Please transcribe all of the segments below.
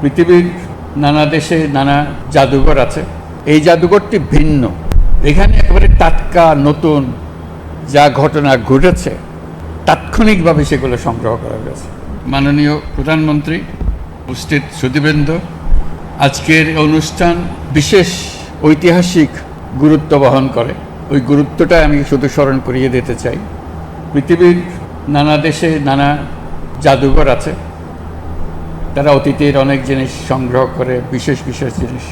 পৃথিবীর নানা দেশে নানা জাদুঘর আছে। এই জাদুঘরটি ভিন্ন। এখানে একেবারে টাটকা নতুন যা ঘটনা ঘটেছে তাৎক্ষণিকভাবে সেগুলো সংগ্রহ করা হয়েছে। মাননীয় প্রধানমন্ত্রী, উপস্থিত সুধীবৃন্দ, আজকের অনুষ্ঠান বিশেষ ঐতিহাসিক গুরুত্ব বহন করে। ওই গুরুত্বটা আমি শুধু স্মরণ করিয়ে দিতে চাই। পৃথিবীর নানা দেশে নানা জাদুঘর আছে। তারা অতীতের অনেক জিনিস সংগ্রহ করে, বিশেষ বিশেষ জিনিস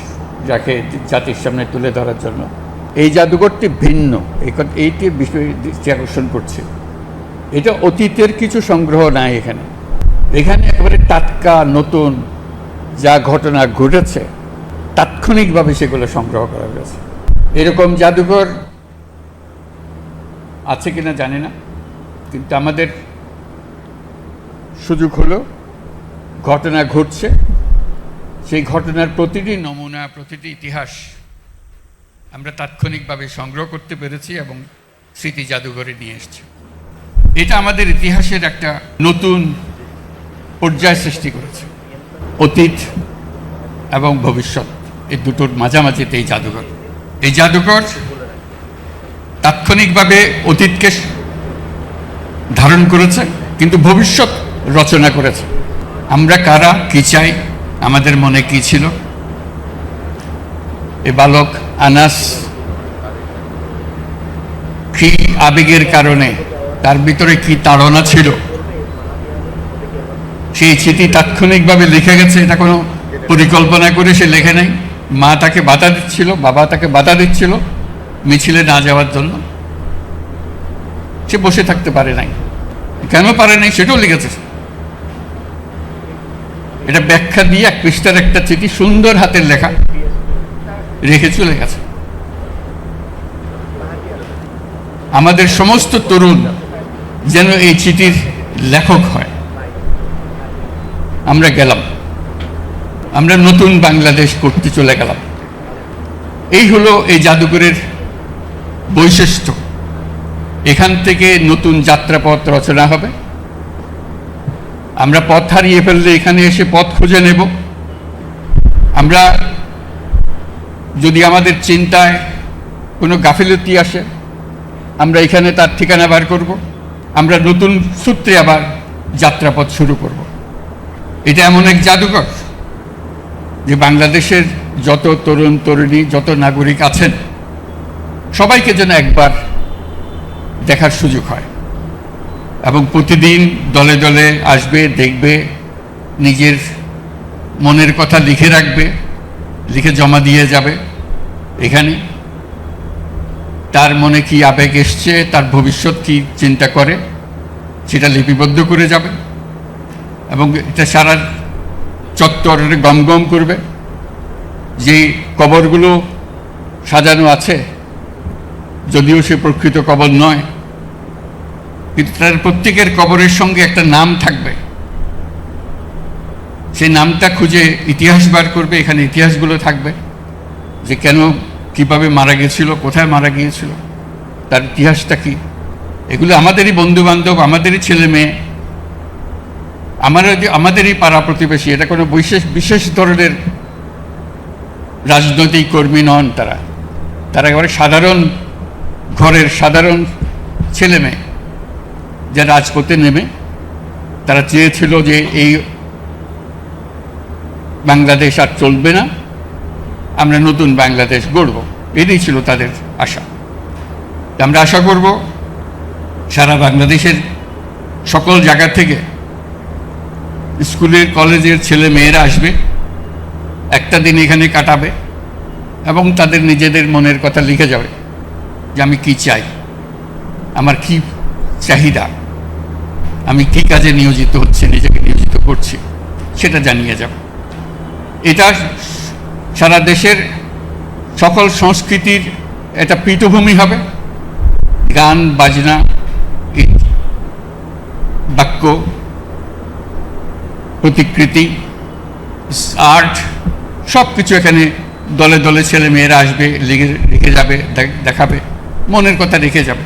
যাকে জাতির সামনে তুলে ধরার জন্য। এই জাদুঘরটি ভিন্ন, এইটি বিষয় দৃষ্টি আকর্ষণ করছে। এটা অতীতের কিছু সংগ্রহ নাই এখানে। এখানে একেবারে টাটকা নতুন যা ঘটনা ঘটেছে তাৎক্ষণিকভাবে সেগুলো সংগ্রহ করা হয়েছে। এরকম জাদুঘর আছে কিনা জানি না, কিন্তু আমাদের সুযোগ হলো ঘটনা ঘটছে, সেই ঘটনার প্রতিটি নমুনা, প্রতিটি ইতিহাস আমরা তাৎক্ষণিকভাবে সংগ্রহ করতে পেরেছি এবং স্মৃতি জাদুঘরে নিয়ে এসেছি। এটা আমাদের ইতিহাসের একটা নতুন পর্যায় সৃষ্টি করেছে। অতীত এবং ভবিষ্যৎ এই দুটোর মাঝামাঝিতে এই জাদুঘর তাৎক্ষণিকভাবে অতীতকে ধারণ করেছে, কিন্তু ভবিষ্যৎ রচনা করেছে। আমরা কারা, কি চাই, আমাদের মনে কি ছিল। এ বালক আনাস কি আবেগের কারণে, তার ভিতরে কি তাড়না ছিল, সেই চিঠি তাৎক্ষণিকভাবে লিখে গেছে। এটা কোনো পরিকল্পনা করে সে লেখে নাই। মা তাকে বাধা দিচ্ছিল, বাবা তাকে বাধা দিচ্ছিল মিছিলে না যাওয়ার জন্য। সে বসে থাকতে পারে নাই। কেন পারে নাই সেটাও লিখেছে। এটা ব্যাখ্যা দিয়ে এক পৃষ্ঠার একটা চিঠি, সুন্দর হাতের লেখা, রেখে চলে গেছে। আমাদের সমস্ত তরুণ যেন এই চিঠির লেখক হয়। আমরা গেলাম, আমরা নতুন বাংলাদেশ করতে চলে গেলাম। এই হলো এই জাদুঘরের বৈশিষ্ট্য। এখান থেকে নতুন যাত্রাপথ রচনা হবে। আমরা পথ হারিয়ে ফেললে এখানে এসে পথ খুঁজে নেব। আমরা যদি আমাদের চিন্তায় কোনো গাফিলতি আসে, আমরা এখানে তার ঠিকানা বার করব। আমরা নতুন সূত্রে আবার যাত্রাপথ শুরু করব। এটা এমন এক জাদুঘর যে বাংলাদেশের যত তরুণ তরুণী, যত নাগরিক আছেন সবাইকে যেন একবার দেখার সুযোগ হয় এবং প্রতিদিন দলে দলে আসবে, দেখবে, নিজের মনের কথা লিখে রাখবে, লিখে জমা দিয়ে যাবে। এখানে তার মনে কি আবেগ এসছে, তার ভবিষ্যৎ কি চিন্তা করে সেটা লিপিবদ্ধ করে যাবে এবং এটা সারা চত্বরে গমগম করবে। যে কবরগুলো সাজানো আছে, যদিও সে প্রকৃত কবর নয়, কিন্তু তার প্রত্যেকের কবরের সঙ্গে একটা নাম থাকবে। সেই নামটা খুঁজে ইতিহাস বার করবে। এখানে ইতিহাসগুলো থাকবে যে কেন, কিভাবে মারা গিয়েছিল, কোথায় মারা গিয়েছিল, তার ইতিহাসটা কি। এগুলো আমাদেরই বন্ধুবান্ধব, আমাদেরই ছেলে মেয়ে, আমাদেরই পাড়া প্রতিবেশী। এটা কোনো বিশেষ ধরনের রাজনৈতিক কর্মী নন। তারা একেবারে সাধারণ ঘরের সাধারণ ছেলে মেয়ে, যা রাজপথে নেমে তারা চেয়েছিল যে এই বাংলাদেশ আর চলবে না, আমরা নতুন বাংলাদেশ গড়ব। এটাই ছিল তাদের আশা। আমরা আশা করব সারা বাংলাদেশের সকল জায়গা থেকে স্কুলের কলেজের ছেলে মেয়েরা আসবে, একটা দিন এখানে কাটাবে এবং তাদের নিজেদের মনের কথা লিখে যাবে যে আমি কি চাই, আমার কি চাহিদা, আমি কি কাজে নিয়োজিত হচ্ছে, নিজেকে নিয়োজিত করছি, সেটা জানিয়ে যাবে। এটা সারা দেশের সকল সংস্কৃতির একটা পীঠভূমি হবে। গান, বাজনা, বাক্য, প্রতিকৃতি, আর্ট, সব কিছু এখানে দলে দলে ছেলে মেয়েরা আসবে, লিখে যাবে, দেখাবে, মনের কথা রেখে যাবে।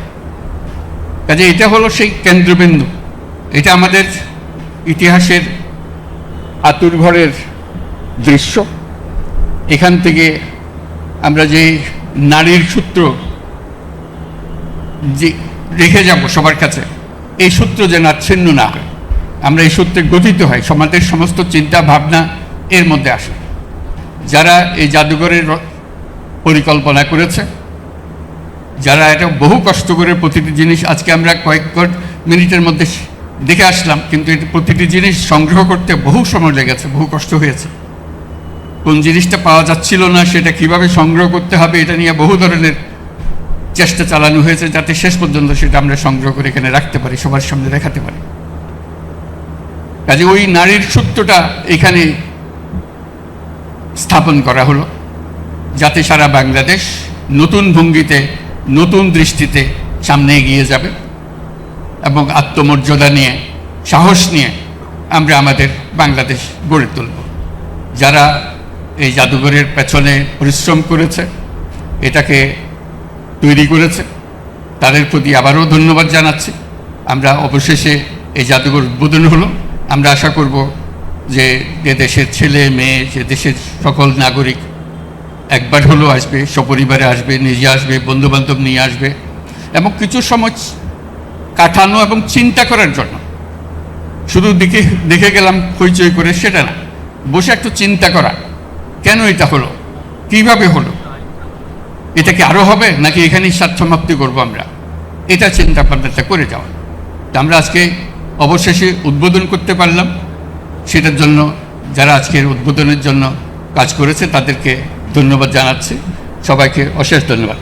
কাজে এটা হলো সেই কেন্দ্রবিন্দু। এটা আমাদের ইতিহাসের আতুরঘরের দৃশ্য। এখান থেকে আমরা যে নারীর সূত্র যে রেখে যাব সবার কাছে, এই সূত্র যেন আর ছিন্ন না হয়, আমরা এই সূত্রে গঠিত হয়, সমাজের সমস্ত চিন্তা ভাবনা এর মধ্যে আসে। যারা এই জাদুঘরের পরিকল্পনা করেছে, যারা এটা বহু কষ্ট করে প্রতিটি জিনিস, আজকে আমরা কয়েক মিনিটের মধ্যে দেখে আসলাম, কিন্তু এটা প্রতিটি জিনিস সংগ্রহ করতে বহু সময় লেগেছে, বহু কষ্ট হয়েছে। কোন জিনিসটা পাওয়া যাচ্ছিল না, সেটা কিভাবে সংগ্রহ করতে হবে, এটা নিয়ে বহু ধরনের চেষ্টা চালানো হয়েছে, যাতে শেষ পর্যন্ত সেটা আমরা সংগ্রহ করে এখানে রাখতে পারি, সবার সামনে দেখাতে পারি। কাজে ওই নারীর সূত্রটা এখানে স্থাপন করা হলো, যাতে সারা বাংলাদেশ নতুন ভঙ্গিতে, নতুন দৃষ্টিতে সামনে এগিয়ে যাবে এবং আত্মমর্যাদা নিয়ে, সাহস নিয়ে আমরা আমাদের বাংলাদেশ গড়ে তুলব। যারা এই জাদুঘরের পেছনে পরিশ্রম করেছে, এটাকে তৈরি করেছে, তাদের প্রতি আবারও ধন্যবাদ জানাচ্ছি। আমরা অবশেষে এই জাদুঘর উদ্বোধন হলো। আমরা আশা করব যে দেশের ছেলে মেয়ে, যে দেশের সকল নাগরিক একবার হলেও আসবে, সপরিবারে আসবে, নিজে আসবে, বন্ধুবান্ধব নিয়ে আসবে, এবং কিছু সময় কাটানো এবং চিন্তা করার জন্য। শুধু দেখে গেলাম হইচই করে সেটা না, বসে একটু চিন্তা করা, কেন এটা হলো, কিভাবে হলো, এটা কি আরও হবে নাকি এখানেই সমাপ্তি করবো আমরা, এটা চিন্তা ভাবনাটা করে যাওয়া। তা আমরা আজকে অবশেষে উদ্বোধন করতে পারলাম। সেটার জন্য যারা আজকের উদ্বোধনের জন্য কাজ করেছে তাদেরকে ধন্যবাদ জানাচ্ছি। সবাইকে অশেষ ধন্যবাদ।